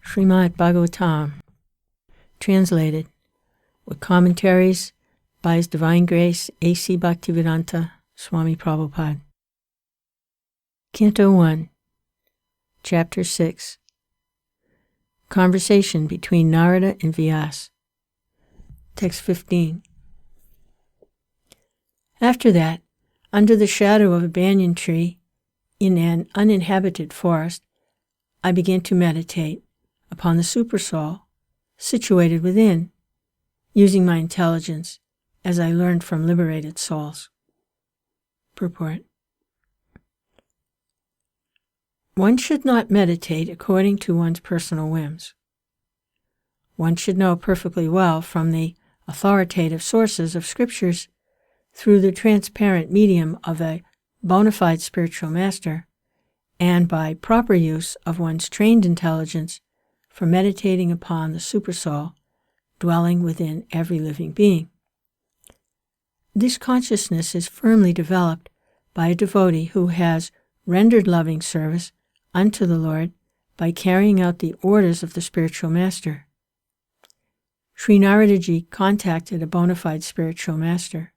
Srimad Bhagavatam, translated with commentaries by His Divine Grace A.C. Bhaktivedanta Swami Prabhupada. Canto 1, Chapter 6. Conversation between Narada and Vyasa. Text 15. After that, under the shadow of a banyan tree in an uninhabited forest, I began to meditate upon the Supersoul situated within, using my intelligence as I learned from liberated souls. Purport. One should not meditate according to one's personal whims. One should know perfectly well from the authoritative sources of scriptures, through the transparent medium of a bona fide spiritual master, and by proper use of one's trained intelligence for meditating upon the Supersoul dwelling within every living being. This consciousness is firmly developed by a devotee who has rendered loving service unto the Lord by carrying out the orders of the spiritual master. Sri Naradaji contacted a bona fide spiritual master,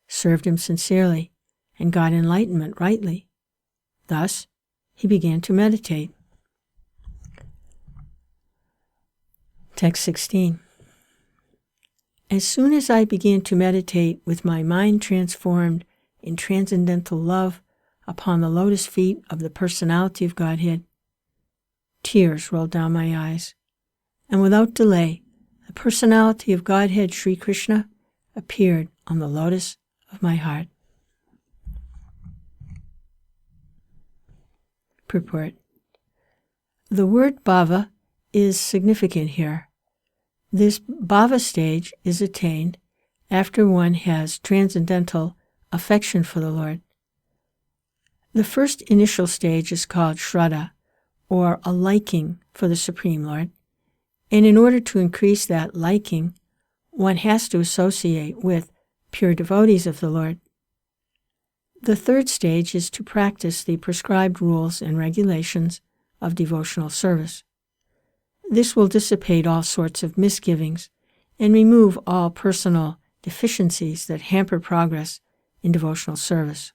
served him sincerely, and got enlightenment rightly. Thus, he began to meditate. Text 16. As soon as I began to meditate with my mind transformed in transcendental love upon the lotus feet of the personality of Godhead, tears rolled down my eyes, and without delay, the personality of Godhead Sri Krishna appeared on the lotus of my heart. Purport. The word bhava is significant here. This bhava stage is attained after one has transcendental affection for the Lord. The first initial stage is called shraddha, or a liking for the Supreme Lord, and in order to increase that liking, one has to associate with pure devotees of the Lord. The third stage is to practice the prescribed rules and regulations of devotional service. This will dissipate all sorts of misgivings and remove all personal deficiencies that hamper progress in devotional service.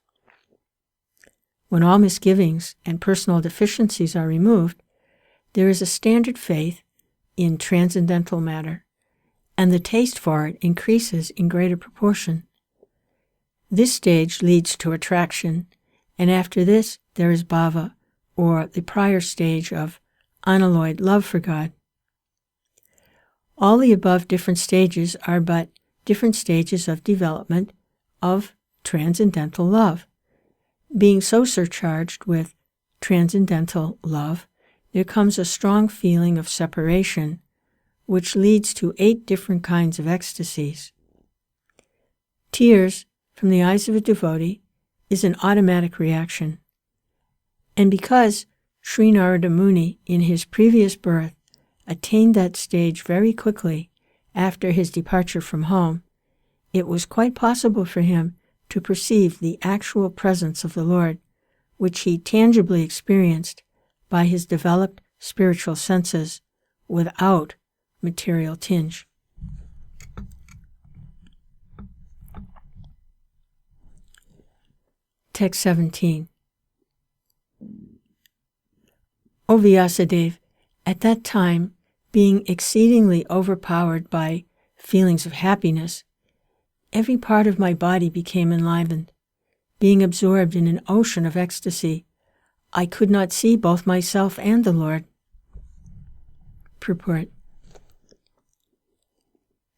When all misgivings and personal deficiencies are removed, there is a standard faith in transcendental matter, and the taste for it increases in greater proportion. This stage leads to attraction, and after this there is bhava, or the prior stage of unalloyed love for God. All the above different stages are but different stages of development of transcendental love. Being so surcharged with transcendental love, there comes a strong feeling of separation, which leads to 8 different kinds of ecstasies. Tears from the eyes of a devotee is an automatic reaction. And because Sri Narada Muni, in his previous birth, attained that stage very quickly after his departure from home, it was quite possible for him to perceive the actual presence of the Lord, which he tangibly experienced by his developed spiritual senses without material tinge. Text 17. O Vyasadeva, at that time, being exceedingly overpowered by feelings of happiness, every part of my body became enlivened. Being absorbed in an ocean of ecstasy, I could not see both myself and the Lord. Purport.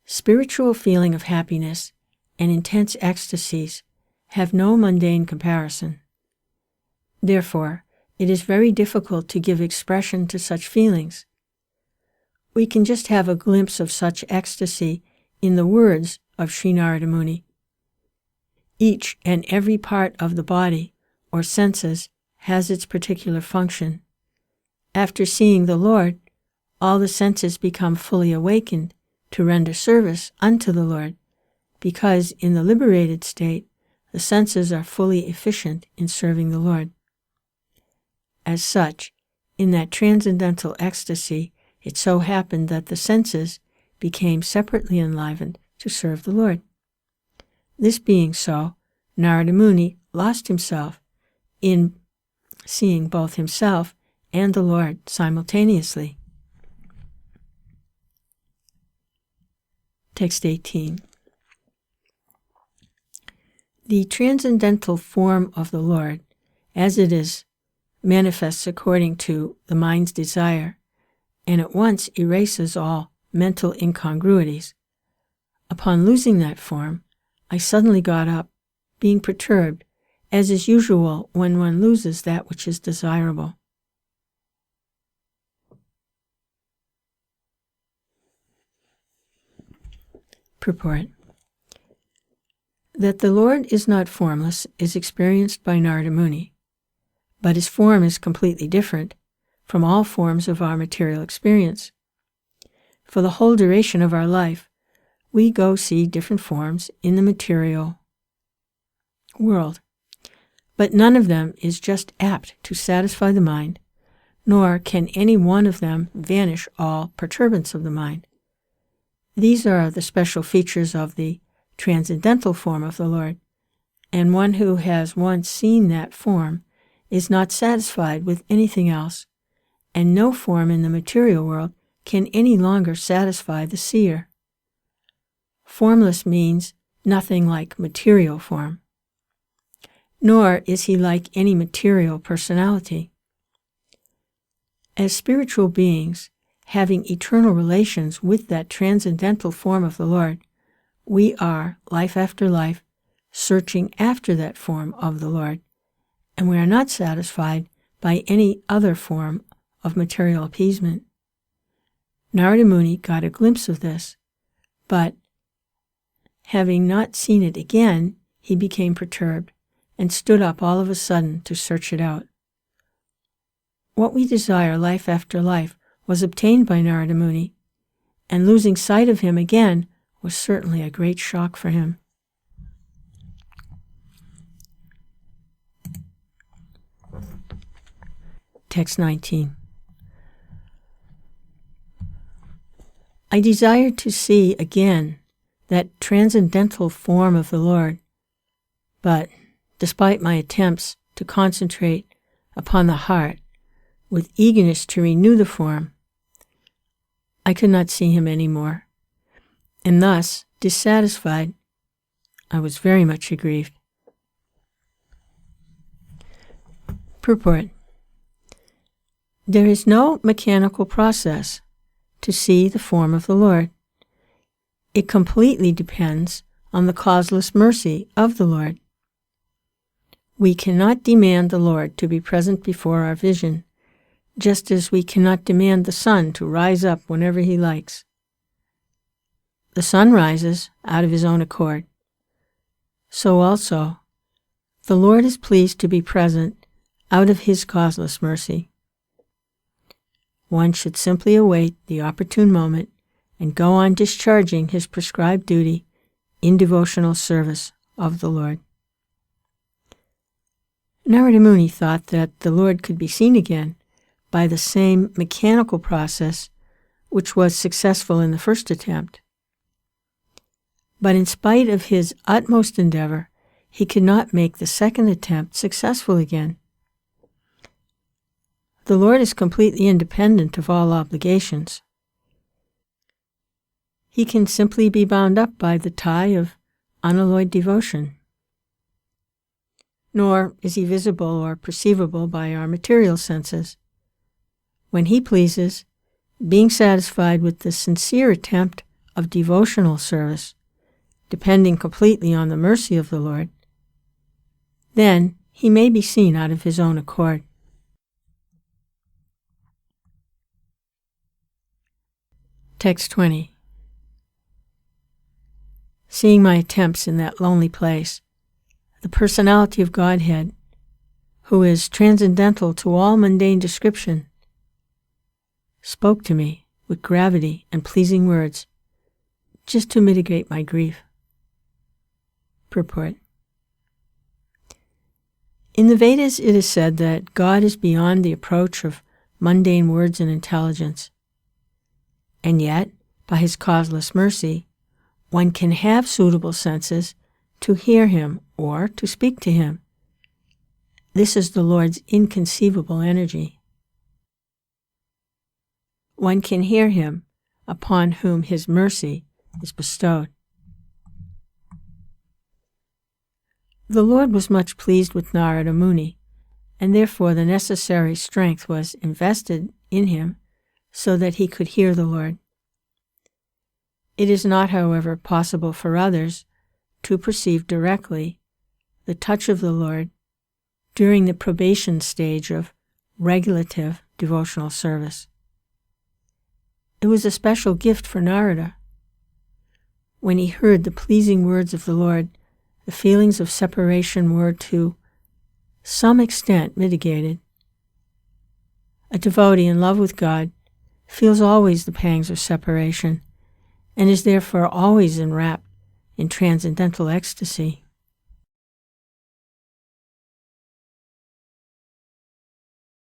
Spiritual feeling of happiness and intense ecstasies have no mundane comparison. Therefore, it is very difficult to give expression to such feelings. We can just have a glimpse of such ecstasy in the words of Sri Narada Muni. Each and every part of the body or senses has its particular function. After seeing the Lord, all the senses become fully awakened to render service unto the Lord, because in the liberated state, the senses are fully efficient in serving the Lord. As such, in that transcendental ecstasy, it so happened that the senses became separately enlivened to serve the Lord. This being so, Narada Muni lost himself in seeing both himself and the Lord simultaneously. Text 18. The transcendental form of the Lord, as it is, manifests according to the mind's desire, and at once erases all mental incongruities. Upon losing that form, I suddenly got up, being perturbed, as is usual when one loses that which is desirable. Purport. That the Lord is not formless is experienced by Narada Muni, but his form is completely different from all forms of our material experience. For the whole duration of our life, we go see different forms in the material world, but none of them is just apt to satisfy the mind, nor can any one of them vanish all perturbance of the mind. These are the special features of the transcendental form of the Lord, and one who has once seen that form is not satisfied with anything else, and no form in the material world can any longer satisfy the seer. Formless means nothing like material form, nor is he like any material personality. As spiritual beings, having eternal relations with that transcendental form of the Lord, we are, life after life, searching after that form of the Lord, and we are not satisfied by any other form of material appeasement. Narada Muni got a glimpse of this, but having not seen it again, he became perturbed and stood up all of a sudden to search it out. What we desire life after life was obtained by Narada Muni, and losing sight of him again was certainly a great shock for him. Text 19. I desired to see again that transcendental form of the Lord, but despite my attempts to concentrate upon the heart with eagerness to renew the form, I could not see him any more, and thus, dissatisfied, I was very much aggrieved. Purport. There is no mechanical process to see the form of the Lord. It completely depends on the causeless mercy of the Lord. We cannot demand the Lord to be present before our vision, just as we cannot demand the sun to rise up whenever he likes. The sun rises out of his own accord. So also, the Lord is pleased to be present out of his causeless mercy. One should simply await the opportune moment and go on discharging his prescribed duty in devotional service of the Lord. Narada Muni thought that the Lord could be seen again by the same mechanical process which was successful in the first attempt. But in spite of his utmost endeavor, he could not make the second attempt successful again. The Lord is completely independent of all obligations. He can simply be bound up by the tie of unalloyed devotion. Nor is he visible or perceivable by our material senses. When he pleases, being satisfied with the sincere attempt of devotional service, depending completely on the mercy of the Lord, then he may be seen out of his own accord. Text 20. Seeing my attempts in that lonely place, the personality of Godhead, who is transcendental to all mundane description, spoke to me with gravity and pleasing words, just to mitigate my grief. Purport. In the Vedas it is said that God is beyond the approach of mundane words and intelligence. And yet, by his causeless mercy, one can have suitable senses to hear him or to speak to him. This is the Lord's inconceivable energy. One can hear him upon whom his mercy is bestowed. The Lord was much pleased with Narada Muni, and therefore the necessary strength was invested in him so that he could hear the Lord. It is not, however, possible for others to perceive directly the touch of the Lord during the probation stage of regulative devotional service. It was a special gift for Narada. When he heard the pleasing words of the Lord, the feelings of separation were to some extent mitigated. A devotee in love with God feels always the pangs of separation and is therefore always enwrapped in transcendental ecstasy.